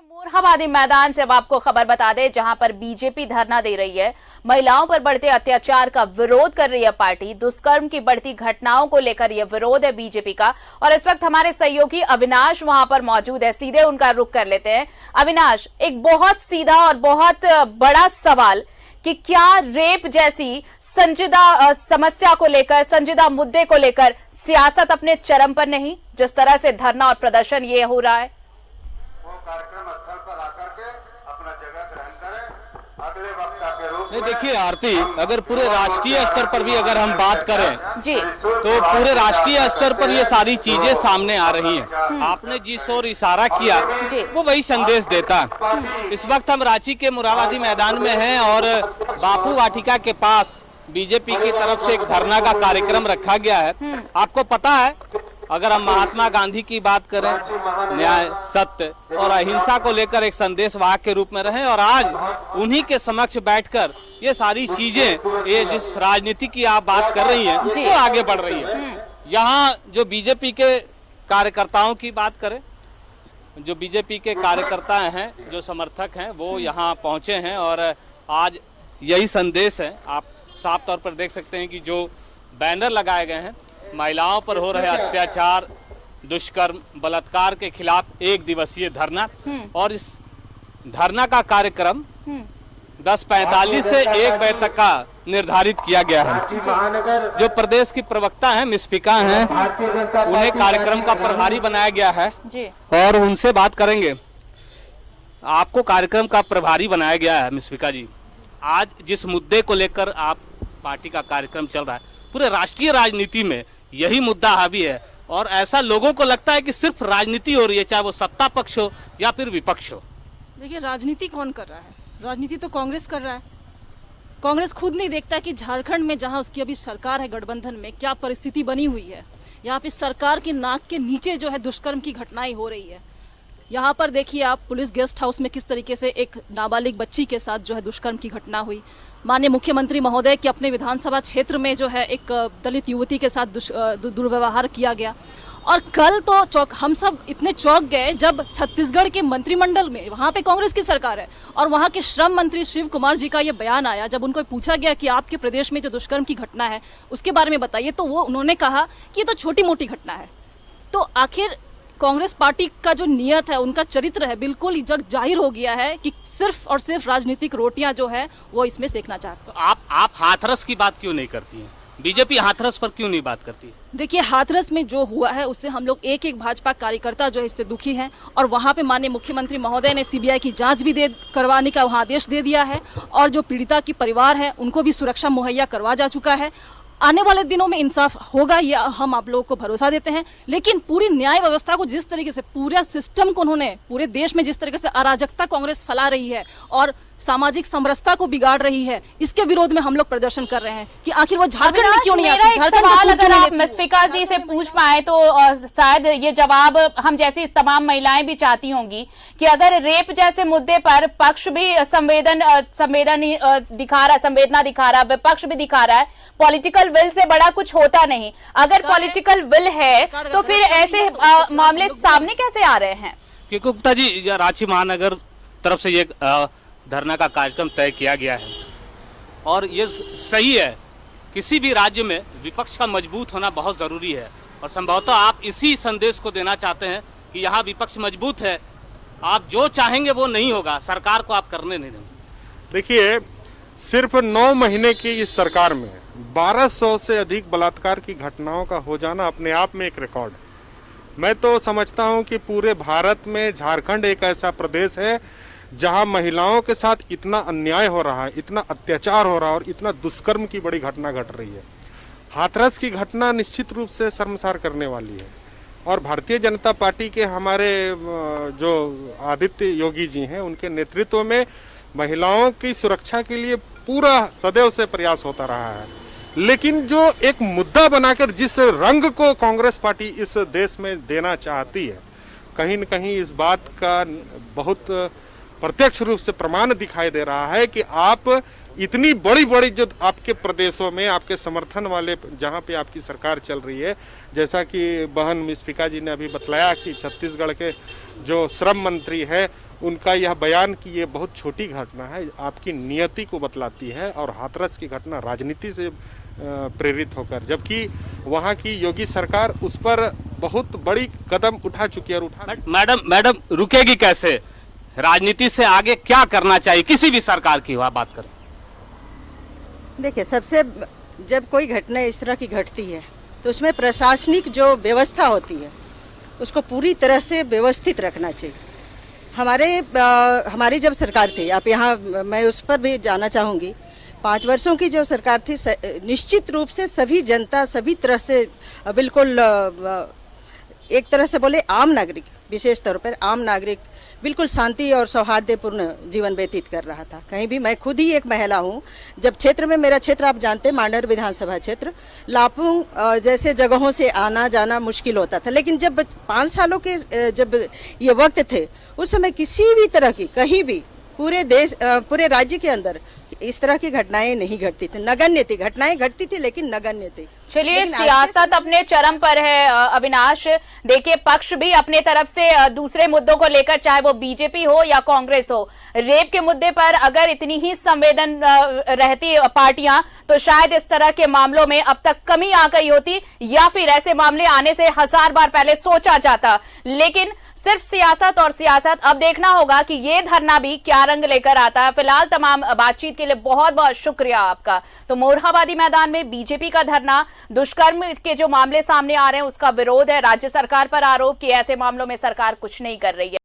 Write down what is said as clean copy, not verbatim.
मोरहाबादी मैदान से अब आपको खबर बता दें, जहां पर बीजेपी धरना दे रही है। महिलाओं पर बढ़ते अत्याचार का विरोध कर रही है पार्टी। दुष्कर्म की बढ़ती घटनाओं को लेकर यह विरोध है बीजेपी का। और इस वक्त हमारे सहयोगी अविनाश वहां पर मौजूद है, सीधे उनका रुख कर लेते हैं। अविनाश, एक बहुत सीधा और बहुत बड़ा सवाल कि क्या रेप जैसी संजीदा समस्या को लेकर, संजीदा मुद्दे को लेकर सियासत अपने चरम पर नहीं? जिस तरह से धरना और प्रदर्शन ये हो रहा है, कार्यक्रम स्थल पर आकर के अपना जगह ग्रहण करें। अगले वक्ता के रूप में देखिए आरती, अगर पूरे राष्ट्रीय स्तर पर भी अगर हम बात करें जी, तो पूरे राष्ट्रीय स्तर पर ये सारी चीजें सामने आ रही हैं। आपने जिस ओर इशारा किया वो वही संदेश देता है। इस वक्त हम रांची के मोरहाबादी मैदान में हैं और बापू वाटिका के पास बीजेपी की तरफ से एक धरना का कार्यक्रम रखा गया है। आपको पता है, अगर हम महात्मा गांधी की बात करें, न्याय, सत्य और अहिंसा को लेकर एक संदेश वाहक के रूप में रहे, और आज उन्हीं के समक्ष बैठकर ये सारी चीजें, ये जिस राजनीति की आप बात कर रही हैं वो आगे बढ़ रही है। यहाँ जो बीजेपी के कार्यकर्ताओं की बात करें, जो बीजेपी के कार्यकर्ता हैं, जो समर्थक हैं, वो यहाँ पहुंचे हैं और आज यही संदेश है। आप साफ तौर पर देख सकते हैं कि जो बैनर लगाए गए हैं, महिलाओं पर हो रहे अत्याचार, दुष्कर्म, बलात्कार के खिलाफ 1 दिवसीय धरना, और इस धरना का कार्यक्रम 10:45 से 1 बजे तक का निर्धारित किया गया है। जो प्रदेश की प्रवक्ता हैं, मिस्फिका हैं, उन्हें कार्यक्रम का प्रभारी बनाया गया है और उनसे बात करेंगे। आपको कार्यक्रम का प्रभारी बनाया गया है मिस्फिका जी। आज जिस मुद्दे को लेकर आप पार्टी का कार्यक्रम चल रहा है, पूरे राष्ट्रीय राजनीति में यही मुद्दा हावी है, और ऐसा लोगों को लगता है कि सिर्फ राजनीति हो रही है, चाहे वो सत्ता पक्ष हो या फिर विपक्ष हो। देखिए, राजनीति कौन कर रहा है? राजनीति तो कांग्रेस कर रहा है। कांग्रेस खुद नहीं देखता कि झारखंड में, जहां उसकी अभी सरकार है गठबंधन में, क्या परिस्थिति बनी हुई है। यहाँ पे सरकार के नाक के नीचे जो है दुष्कर्म की घटनाएं हो रही है। यहाँ पर देखिए आप, पुलिस गेस्ट हाउस में किस तरीके से एक नाबालिग बच्ची के साथ जो है दुष्कर्म की घटना हुई। माननीय मुख्यमंत्री महोदय के अपने विधानसभा क्षेत्र में जो है एक दलित युवती के साथ दुर्व्यवहार किया गया। और कल तो हम सब इतने चौंक गए जब छत्तीसगढ़ के मंत्रिमंडल में, वहाँ पे कांग्रेस की सरकार है, और वहाँ के श्रम मंत्री शिव कुमार जी का ये बयान आया। जब उनको पूछा गया कि आपके प्रदेश में जो दुष्कर्म की घटना है उसके बारे में बताइए, तो वो उन्होंने कहा कि ये तो छोटी मोटी घटना है। तो आखिर कांग्रेस पार्टी का जो नियत है, उनका चरित्र है, बिल्कुल जग जाहिर हो गया है कि सिर्फ और सिर्फ राजनीतिक रोटियां जो है वो इसमें सेकना चाहते हैं। तो आप हाथरस की बात क्यों नहीं करती हैं? बीजेपी हाथरस पर क्यों नहीं बात करती है? देखिए, हाथरस में जो हुआ है उससे हम लोग एक एक भाजपा कार्यकर्ता जो है इससे दुखी हैं, और वहाँ पे माननीय मुख्यमंत्री महोदय ने सीबीआई की जांच भी करवाने का वहाँ आदेश दे दिया है, और जो पीड़िता की परिवार है उनको भी सुरक्षा मुहैया करवा जा चुका है। आने वाले दिनों में इंसाफ होगा, ये हम आप लोगों को भरोसा देते हैं। लेकिन पूरी न्याय व्यवस्था को जिस तरीके से, पूरा सिस्टम को उन्होंने, पूरे देश में जिस तरीके से अराजकता कांग्रेस फैला रही है और सामाजिक समरसता को बिगाड़ रही है, इसके विरोध में हम लोग प्रदर्शन कर रहे हैं कि आखिर वो झारखंड में क्यों नहीं आती। मेरा एक सवाल अगर आप मिस्फिका जी से पूछ पाए तो शायद ये जवाब हम जैसी तमाम महिलाएं भी चाहती होंगी कि अगर रेप जैसे मुद्दे पर पक्ष भी संवेदना दिखा रहा, विपक्ष भी दिखा रहा है, पॉलिटिकल विल से बड़ा कुछ होता नहीं। अगर पॉलिटिकल विल है तो फिर ऐसे मामले सामने कैसे आ रहे हैं? क्योंकि गुप्ता जी, रांची महानगर तरफ से ये धरना का कार्यक्रम तय किया गया है, और ये सही है, किसी भी राज्य में विपक्ष का मजबूत होना बहुत ज़रूरी है, और संभवतः आप इसी संदेश को देना चाहते हैं कि यहाँ विपक्ष मजबूत है, आप जो चाहेंगे वो नहीं होगा, सरकार को आप करने नहीं देंगे। देखिए, सिर्फ 9 महीने की इस सरकार में 1200 से अधिक बलात्कार की घटनाओं का हो जाना अपने आप में एक रिकॉर्ड है। मैं तो समझता हूं कि पूरे भारत में झारखंड एक ऐसा प्रदेश है जहां महिलाओं के साथ इतना अन्याय हो रहा है, इतना अत्याचार हो रहा है और इतना दुष्कर्म की बड़ी घटना घट रही है। हाथरस की घटना निश्चित रूप से शर्मसार करने वाली है, और भारतीय जनता पार्टी के हमारे जो आदित्य योगी जी हैं, उनके नेतृत्व में महिलाओं की सुरक्षा के लिए पूरा सदैव से प्रयास होता रहा है। लेकिन जो एक मुद्दा बनाकर जिस रंग को कांग्रेस पार्टी इस देश में देना चाहती है, कहीं न कहीं इस बात का बहुत प्रत्यक्ष रूप से प्रमाण दिखाई दे रहा है कि आप इतनी बड़ी बड़ी जो आपके प्रदेशों में आपके समर्थन वाले जहां पे आपकी सरकार चल रही है, जैसा कि बहन मिस्फिका जी ने अभी बतलाया कि छत्तीसगढ़ के जो श्रम मंत्री है उनका यह बयान कि ये बहुत छोटी घटना है आपकी नियति को बतलाती है और हाथरस की घटना राजनीति से प्रेरित होकर, जबकि वहाँ की योगी सरकार उस पर बहुत बड़ी कदम उठा चुकी है और मैडम रुकेगी कैसे? राजनीति से आगे क्या करना चाहिए किसी भी सरकार की हो, बात करें। देखिए, सबसे जब कोई घटना इस तरह की घटती है तो उसमें प्रशासनिक जो व्यवस्था होती है उसको पूरी तरह से व्यवस्थित रखना चाहिए। हमारी जब सरकार थी, आप यहाँ मैं उस पर भी जाना चाहूँगी, 5 वर्षों की जो सरकार थी, निश्चित रूप से सभी जनता सभी तरह से बिल्कुल एक तरह से बोले आम नागरिक, विशेष तौर पर आम नागरिक बिल्कुल शांति और सौहार्दपूर्ण जीवन व्यतीत कर रहा था। कहीं भी, मैं खुद ही एक महिला हूँ, जब क्षेत्र में, मेरा क्षेत्र आप जानते हैं मांडर विधानसभा क्षेत्र, लापुंग जैसे जगहों से आना जाना मुश्किल होता था, लेकिन जब 5 सालों के जब ये वक्त थे उस समय किसी भी तरह की कहीं भी पूरे राज्य के अंदर इस तरह की घटनाएं नहीं घटती थी, नगण्य थी, घटनाएं घटती थी लेकिन नगण्य थी। चलिए, सियासत अपने चरम पर है अविनाश। देखिए, पक्ष भी अपने तरफ से दूसरे मुद्दों को लेकर, चाहे वो बीजेपी हो या कांग्रेस हो, रेप के मुद्दे पर अगर इतनी ही संवेदन रहती पार्टियां तो शायद इस तरह के मामलों में अब तक कमी आ गई होती, या फिर ऐसे मामले आने से 1000 बार पहले सोचा जाता। लेकिन सिर्फ सियासत और सियासत, अब देखना होगा कि ये धरना भी क्या रंग लेकर आता है। फिलहाल तमाम बातचीत के लिए बहुत बहुत शुक्रिया आपका। तो मोरहाबादी मैदान में बीजेपी का धरना, दुष्कर्म के जो मामले सामने आ रहे हैं उसका विरोध है, राज्य सरकार पर आरोप कि ऐसे मामलों में सरकार कुछ नहीं कर रही है।